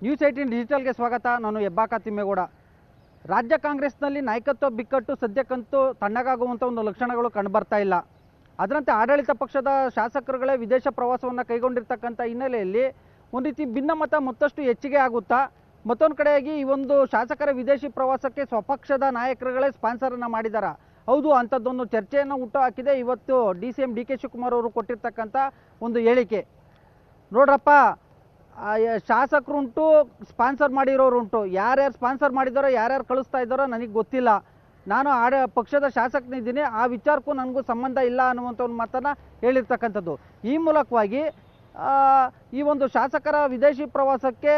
News18 ಡಿಜಿಟಲ್ಗೆ ಸ್ವಾಗತ. ನಾನು ಹೆಬ್ಬಾಕ ತಿಮ್ಮೇಗೌಡ. ರಾಜ್ಯ ಕಾಂಗ್ರೆಸ್ನಲ್ಲಿ ನಾಯಕತ್ವ ಬಿಕ್ಕಟ್ಟು ಸದ್ಯಕ್ಕಂತೂ ತಣ್ಣಗಾಗುವಂಥ ಒಂದು ಲಕ್ಷಣಗಳು ಕಂಡುಬರ್ತಾ ಇಲ್ಲ. ಅದರಂತೆ ಆಡಳಿತ ಪಕ್ಷದ ಶಾಸಕರುಗಳೇ ವಿದೇಶ ಪ್ರವಾಸವನ್ನು ಕೈಗೊಂಡಿರ್ತಕ್ಕಂಥ ಹಿನ್ನೆಲೆಯಲ್ಲಿ ಒಂದು ರೀತಿ ಭಿನ್ನಮತ ಮತ್ತಷ್ಟು ಹೆಚ್ಚಿಗೆ ಆಗುತ್ತಾ, ಮತ್ತೊಂದು ಕಡೆಯಾಗಿ ಈ ಒಂದು ಶಾಸಕರ ವಿದೇಶಿ ಪ್ರವಾಸಕ್ಕೆ ಸ್ವಪಕ್ಷದ ನಾಯಕರುಗಳೇ ಸ್ಪಾನ್ಸರನ್ನು ಮಾಡಿದ್ದಾರೆ. ಹೌದು, ಅಂಥದ್ದೊಂದು ಚರ್ಚೆಯನ್ನು ಹುಟ್ಟು ಹಾಕಿದೆ ಇವತ್ತು DCM DK ಶಿವಕುಮಾರ್ ಅವರು ಕೊಟ್ಟಿರ್ತಕ್ಕಂಥ ಒಂದು ಹೇಳಿಕೆ. ನೋಡ್ರಪ್ಪ, ಶಾಸಕರುಂಟು, ಸ್ಪಾನ್ಸರ್ ಮಾಡಿರೋರುಂಟು. ಯಾರ್ಯಾರು ಸ್ಪಾನ್ಸರ್ ಮಾಡಿದಾರೋ, ಯಾರ್ಯಾರು ಕಳಿಸ್ತಾ ಇದ್ದಾರೋ ನನಗೆ ಗೊತ್ತಿಲ್ಲ. ನಾನು ಪಕ್ಷದ ಶಾಸಕನಿದ್ದೀನಿ, ಆ ವಿಚಾರಕ್ಕೂ ನನಗೂ ಸಂಬಂಧ ಇಲ್ಲ ಅನ್ನುವಂಥ ಒಂದು ಮಾತನ್ನು ಹೇಳಿರ್ತಕ್ಕಂಥದ್ದು. ಈ ಮೂಲಕವಾಗಿ ಈ ಒಂದು ಶಾಸಕರ ವಿದೇಶಿ ಪ್ರವಾಸಕ್ಕೆ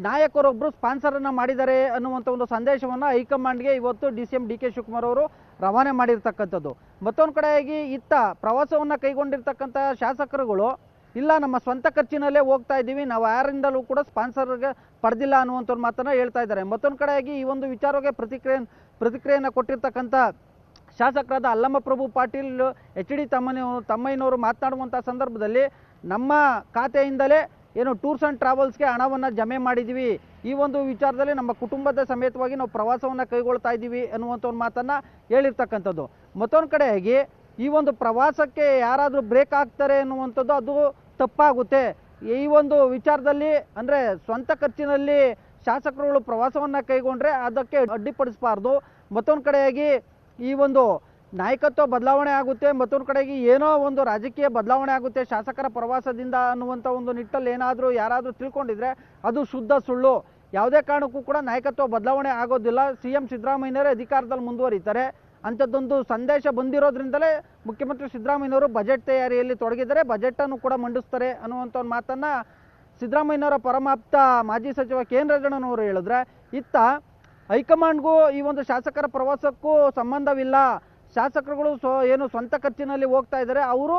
ನಾಯಕರೊಬ್ಬರು ಸ್ಪಾನ್ಸರನ್ನು ಮಾಡಿದ್ದಾರೆ ಅನ್ನುವಂಥ ಒಂದು ಸಂದೇಶವನ್ನು ಹೈಕಮಾಂಡ್ಗೆ ಇವತ್ತು DCM DK ಶಿವಕುಮಾರ್ ಅವರು ರವಾನೆ ಮಾಡಿರ್ತಕ್ಕಂಥದ್ದು. ಮತ್ತೊಂದು ಕಡೆಯಾಗಿ ಇತ್ತ ಪ್ರವಾಸವನ್ನು ಕೈಗೊಂಡಿರ್ತಕ್ಕಂಥ ಶಾಸಕರುಗಳು ಇಲ್ಲ, ನಮ್ಮ ಸ್ವಂತ ಖರ್ಚಿನಲ್ಲೇ ಹೋಗ್ತಾ ಇದ್ದೀವಿ, ನಾವು ಯಾರಿಂದಲೂ ಕೂಡ ಸ್ಪಾನ್ಸರ್ಗೆ ಪಡೆದಿಲ್ಲ ಅನ್ನುವಂಥ ಒಂದು ಮಾತನ್ನು ಹೇಳ್ತಾ ಇದ್ದಾರೆ. ಮತ್ತೊಂದು ಕಡೆಯಾಗಿ ಈ ಒಂದು ವಿಚಾರಕ್ಕೆ ಪ್ರತಿಕ್ರಿಯೆಯನ್ನು ಕೊಟ್ಟಿರ್ತಕ್ಕಂಥ ಶಾಸಕರಾದ ಅಲ್ಲಮ ಪ್ರಭು ಪಾಟೀಲ್ HD ತಮ್ಮಯ್ಯನವರು ಮಾತನಾಡುವಂಥ ಸಂದರ್ಭದಲ್ಲಿ ನಮ್ಮ ಖಾತೆಯಿಂದಲೇ ಏನು ಟೂರ್ಸ್ ಆ್ಯಂಡ್ ಟ್ರಾವೆಲ್ಸ್ಗೆ ಹಣವನ್ನು ಜಮೆ ಮಾಡಿದ್ದೀವಿ, ಈ ಒಂದು ವಿಚಾರದಲ್ಲಿ ನಮ್ಮ ಕುಟುಂಬದ ಸಮೇತವಾಗಿ ನಾವು ಪ್ರವಾಸವನ್ನು ಕೈಗೊಳ್ತಾ ಇದ್ದೀವಿ ಅನ್ನುವಂಥ ಒಂದು ಮಾತನ್ನು ಹೇಳಿರ್ತಕ್ಕಂಥದ್ದು. ಮತ್ತೊಂದು ಕಡೆಯಾಗಿ ಈ ಒಂದು ಪ್ರವಾಸಕ್ಕೆ ಯಾರಾದರೂ ಬ್ರೇಕ್ ಆಗ್ತಾರೆ ಅನ್ನುವಂಥದ್ದು ಅದು ತಪ್ಪಾಗುತ್ತೆ. ಈ ಒಂದು ವಿಚಾರದಲ್ಲಿ ಅಂದರೆ ಸ್ವಂತ ಖರ್ಚಿನಲ್ಲಿ ಶಾಸಕರುಗಳು ಪ್ರವಾಸವನ್ನು ಕೈಗೊಂಡ್ರೆ ಅದಕ್ಕೆ ಅಡ್ಡಿಪಡಿಸಬಾರ್ದು. ಮತ್ತೊಂದು ಕಡೆಯಾಗಿ ಈ ಒಂದು ನಾಯಕತ್ವ ಬದಲಾವಣೆ ಆಗುತ್ತೆ, ಮತ್ತೊಂದು ಕಡೆಗೆ ಏನೋ ಒಂದು ರಾಜಕೀಯ ಬದಲಾವಣೆ ಆಗುತ್ತೆ ಶಾಸಕರ ಪ್ರವಾಸದಿಂದ ಅನ್ನುವಂಥ ಒಂದು ನಿಟ್ಟಲ್ಲಿ ಯಾರಾದರೂ ತಿಳ್ಕೊಂಡಿದ್ರೆ ಅದು ಶುದ್ಧ ಸುಳ್ಳು. ಯಾವುದೇ ಕಾರಣಕ್ಕೂ ಕೂಡ ನಾಯಕತ್ವ ಬದಲಾವಣೆ ಆಗೋದಿಲ್ಲ. CM ಸಿದ್ದರಾಮಯ್ಯನವರೇ ಅಧಿಕಾರದಲ್ಲಿ ಮುಂದುವರಿತಾರೆ. ಅಂಥದ್ದೊಂದು ಸಂದೇಶ ಬಂದಿರೋದ್ರಿಂದಲೇ ಮುಖ್ಯಮಂತ್ರಿ ಸಿದ್ದರಾಮಯ್ಯನವರು ಬಜೆಟ್ ತಯಾರಿಯಲ್ಲಿ ತೊಡಗಿದ್ದಾರೆ, ಬಜೆಟನ್ನು ಕೂಡ ಮಂಡಿಸ್ತಾರೆ ಅನ್ನುವಂಥ ಒಂದು ಮಾತನ್ನು ಸಿದ್ದರಾಮಯ್ಯನವರ ಪರಮಾಪ್ತ ಮಾಜಿ ಸಚಿವ KN ರಾಜಣ್ಣನವರು ಹೇಳಿದ್ರೆ, ಇತ್ತ ಹೈಕಮಾಂಡ್ಗೂ ಈ ಒಂದು ಶಾಸಕರ ಪ್ರವಾಸಕ್ಕೂ ಸಂಬಂಧವಿಲ್ಲ, ಶಾಸಕರುಗಳು ಏನು ಸ್ವಂತ ಖರ್ಚಿನಲ್ಲಿ ಹೋಗ್ತಾ ಇದ್ದಾರೆ, ಅವರು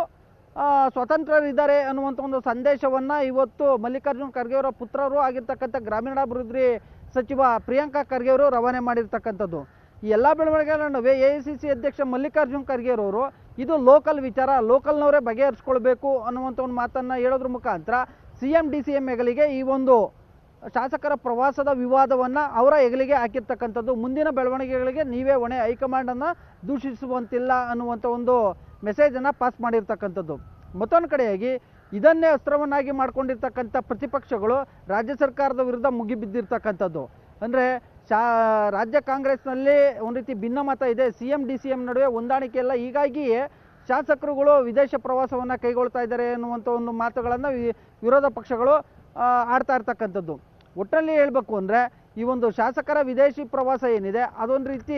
ಸ್ವತಂತ್ರರಿದ್ದಾರೆ ಅನ್ನುವಂಥ ಒಂದು ಸಂದೇಶವನ್ನು ಇವತ್ತು ಮಲ್ಲಿಕಾರ್ಜುನ್ ಖರ್ಗೆ ಅವರ ಪುತ್ರರು ಆಗಿರ್ತಕ್ಕಂಥ ಗ್ರಾಮೀಣಾಭಿವೃದ್ಧಿ ಸಚಿವ ಪ್ರಿಯಾಂಕಾ ಖರ್ಗೆ ಅವರು ರವಾನೆ ಮಾಡಿರ್ತಕ್ಕಂಥದ್ದು. ಈ ಎಲ್ಲ ಬೆಳವಣಿಗೆಗಳ ನಡುವೆ AICC ಅಧ್ಯಕ್ಷ ಮಲ್ಲಿಕಾರ್ಜುನ್ ಖರ್ಗೆ ಅವರು ಇದು ಲೋಕಲ್ ವಿಚಾರ, ಲೋಕಲ್ನವರೇ ಬಗೆಹರಿಸ್ಕೊಳ್ಬೇಕು ಅನ್ನುವಂಥ ಒಂದು ಮಾತನ್ನು ಹೇಳೋದ್ರ ಮುಖಾಂತರ CM DCM ಹೆಗಲಿಗೆ ಈ ಒಂದು ಶಾಸಕರ ಪ್ರವಾಸದ ವಿವಾದವನ್ನು ಅವರ ಹೆಗಲಿಗೆ ಹಾಕಿರ್ತಕ್ಕಂಥದ್ದು. ಮುಂದಿನ ಬೆಳವಣಿಗೆಗಳಿಗೆ ನೀವೇ ಹೊಣೆ, ಹೈಕಮಾಂಡನ್ನು ದೂಷಿಸುವಂತಿಲ್ಲ ಅನ್ನುವಂಥ ಒಂದು ಮೆಸೇಜನ್ನು ಪಾಸ್ ಮಾಡಿರ್ತಕ್ಕಂಥದ್ದು. ಮತ್ತೊಂದು ಕಡೆಯಾಗಿ ಇದನ್ನೇ ಅಸ್ತ್ರವನ್ನಾಗಿ ಮಾಡ್ಕೊಂಡಿರ್ತಕ್ಕಂಥ ಪ್ರತಿಪಕ್ಷಗಳು ರಾಜ್ಯ ಸರ್ಕಾರದ ವಿರುದ್ಧ ಮುಗಿಬಿದ್ದಿರ್ತಕ್ಕಂಥದ್ದು. ಅಂದರೆ ರಾಜ್ಯ ಕಾಂಗ್ರೆಸ್ನಲ್ಲಿ ಒಂದು ರೀತಿ ಭಿನ್ನಮತ ಇದೆ, CM DCM ನಡುವೆ ಹೊಂದಾಣಿಕೆ ಇಲ್ಲ, ಹೀಗಾಗಿಯೇ ಶಾಸಕರುಗಳು ವಿದೇಶ ಪ್ರವಾಸವನ್ನು ಕೈಗೊಳ್ತಾ ಇದ್ದಾರೆ ಅನ್ನುವಂಥ ಒಂದು ಮಾತುಗಳನ್ನು ವಿರೋಧ ಪಕ್ಷಗಳು ಆಡ್ತಾ ಇರ್ತಕ್ಕಂಥದ್ದು. ಒಟ್ಟಲ್ಲಿ ಹೇಳಬೇಕು ಅಂದರೆ ಈ ಒಂದು ಶಾಸಕರ ವಿದೇಶಿ ಪ್ರವಾಸ ಏನಿದೆ ಅದೊಂದು ರೀತಿ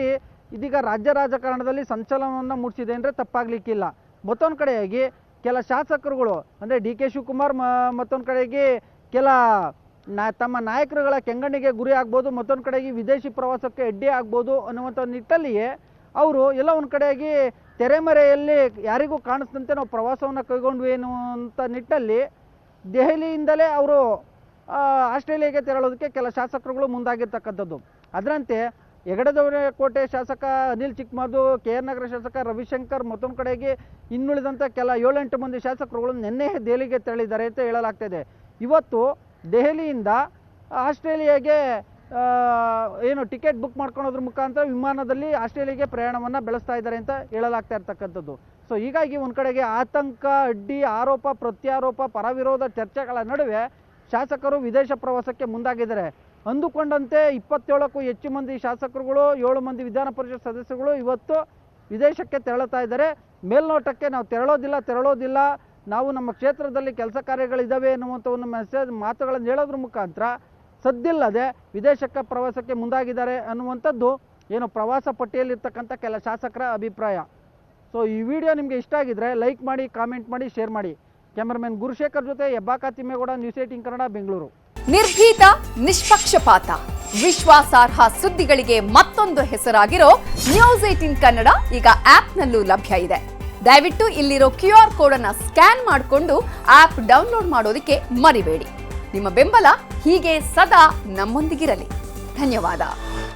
ಇದೀಗ ರಾಜ್ಯ ರಾಜಕಾರಣದಲ್ಲಿ ಸಂಚಲನವನ್ನು ಮೂಡಿಸಿದೆ ಅಂದರೆ ತಪ್ಪಾಗಲಿಕ್ಕಿಲ್ಲ. ಮತ್ತೊಂದು ಕಡೆಯಾಗಿ ಕೆಲ ಶಾಸಕರುಗಳು ಅಂದರೆ DK ಶಿವಕುಮಾರ್ ಮತ್ತೊಂದು ಕಡೆಗೆ ತಮ್ಮ ನಾಯಕರುಗಳ ಕೆಂಗಣ್ಣಿಗೆ ಗುರಿ ಆಗ್ಬೋದು, ಮತ್ತೊಂದು ಕಡೆಗೆ ವಿದೇಶಿ ಪ್ರವಾಸಕ್ಕೆ ಅಡ್ಡಿ ಆಗ್ಬೋದು ಅನ್ನುವಂಥ ನಿಟ್ಟಲ್ಲಿಯೇ ಅವರು ಎಲ್ಲ ಒಂದು ಕಡೆಯಾಗಿ ತೆರೆಮರೆಯಲ್ಲಿ ಯಾರಿಗೂ ಕಾಣಿಸ್ದಂತೆ ನಾವು ಪ್ರವಾಸವನ್ನು ಕೈಗೊಂಡ್ವಿ ಅನ್ನುವಂಥ ನಿಟ್ಟಲ್ಲಿ ದೆಹಲಿಯಿಂದಲೇ ಅವರು ಆಸ್ಟ್ರೇಲಿಯಾಗೆ ತೆರಳೋದಕ್ಕೆ ಕೆಲ ಶಾಸಕರುಗಳು ಮುಂದಾಗಿರ್ತಕ್ಕಂಥದ್ದು. ಅದರಂತೆ ಹೆಗಡೆಕೋಟೆ ಶಾಸಕ ಅನಿಲ್ ಚಿಕ್ಕಮಾದು, KR ನಗರ ಶಾಸಕ ರವಿಶಂಕರ್, ಮತ್ತೊಂದು ಕಡೆಗೆ ಇನ್ನುಳಿದಂಥ 7-8 ಮಂದಿ ಶಾಸಕರುಗಳು ನಿನ್ನೆ ದೆಹಲಿಗೆ ತೆರಳಿದ್ದಾರೆ ಅಂತ ಹೇಳಲಾಗ್ತಾಯಿದೆ. ಇವತ್ತು ದೆಹಲಿಯಿಂದ ಆಸ್ಟ್ರೇಲಿಯಾಗೆ ಏನು ಟಿಕೆಟ್ ಬುಕ್ ಮಾಡ್ಕೊಳೋದ್ರ ಮುಖಾಂತರ ವಿಮಾನದಲ್ಲಿ ಆಸ್ಟ್ರೇಲಿಯಾಗೆ ಪ್ರಯಾಣವನ್ನು ಬೆಳೆಸ್ತಾ ಇದ್ದಾರೆ ಅಂತ ಹೇಳಲಾಗ್ತಾ ಇರ್ತಕ್ಕಂಥದ್ದು. ಸೊ ಹೀಗಾಗಿ ಒಂದು ಕಡೆಗೆ ಆತಂಕ, ಅಡ್ಡಿ, ಆರೋಪ ಪ್ರತ್ಯಾರೋಪ, ಪರವಿರೋಧ ಚರ್ಚೆಗಳ ನಡುವೆ ಶಾಸಕರು ವಿದೇಶ ಪ್ರವಾಸಕ್ಕೆ ಮುಂದಾಗಿದ್ದಾರೆ. ಅಂದುಕೊಂಡಂತೆ 27ಕ್ಕೂ ಹೆಚ್ಚು ಮಂದಿ ಶಾಸಕರುಗಳು, 7 ಮಂದಿ ವಿಧಾನ ಪರಿಷತ್ ಸದಸ್ಯರುಗಳು ಇವತ್ತು ವಿದೇಶಕ್ಕೆ ತೆರಳುತ್ತಾ ಇದ್ದಾರೆ. ಮೇಲ್ನೋಟಕ್ಕೆ ನಾವು ತೆರಳೋದಿಲ್ಲ, ನಾವು ನಮ್ಮ ಕ್ಷೇತ್ರದಲ್ಲಿ ಕೆಲಸ ಕಾರ್ಯಗಳಿದ್ದಾವೆ ಅನ್ನುವಂಥ ಒಂದು ಮಾತುಗಳನ್ನು ಹೇಳೋದ್ರ ಮುಖಾಂತರ ಸದ್ದಿಲ್ಲದೆ ವಿದೇಶಕ್ಕೆ ಪ್ರವಾಸಕ್ಕೆ ಮುಂದಾಗಿದ್ದಾರೆ ಅನ್ನುವಂಥದ್ದು ಏನು ಪ್ರವಾಸ ಪಟ್ಟಿಯಲ್ಲಿರ್ತಕ್ಕಂಥ ಕೆಲ ಶಾಸಕರ ಅಭಿಪ್ರಾಯ. ಸೊ ಈ ವಿಡಿಯೋ ನಿಮಗೆ ಇಷ್ಟ ಆಗಿದ್ರೆ ಲೈಕ್ ಮಾಡಿ, ಕಾಮೆಂಟ್ ಮಾಡಿ, ಶೇರ್ ಮಾಡಿ. ಕ್ಯಾಮರಾಮನ್ ಗುರುಶೇಖರ್ ಜೊತೆ ಹೆಬ್ಬಾಕ ತಿಮ್ಮೇಗೌಡ, ನ್ಯೂಸ್18 ಕನ್ನಡ, ಬೆಂಗಳೂರು. ನಿರ್ಭೀತ, ನಿಷ್ಪಕ್ಷಪಾತ, ವಿಶ್ವಾಸಾರ್ಹ ಸುದ್ದಿಗಳಿಗೆ ಮತ್ತೊಂದು ಹೆಸರಾಗಿರೋ ನ್ಯೂಸ್18 ಕನ್ನಡ ಈಗ ಆಪ್ನಲ್ಲೂ ಲಭ್ಯ ಇದೆ. ದಯವಿಟ್ಟು ಇಲ್ಲಿರೋ QR ಕೋಡ್ ಅನ್ನು ಸ್ಕ್ಯಾನ್ ಮಾಡಿಕೊಂಡು ಆಪ್ ಡೌನ್ಲೋಡ್ ಮಾಡೋದಕ್ಕೆ ಮರಿಬೇಡಿ. ನಿಮ್ಮ ಬೆಂಬಲ ಹೀಗೆ ಸದಾ ನಮ್ಮೊಂದಿಗಿರಲಿ. ಧನ್ಯವಾದ.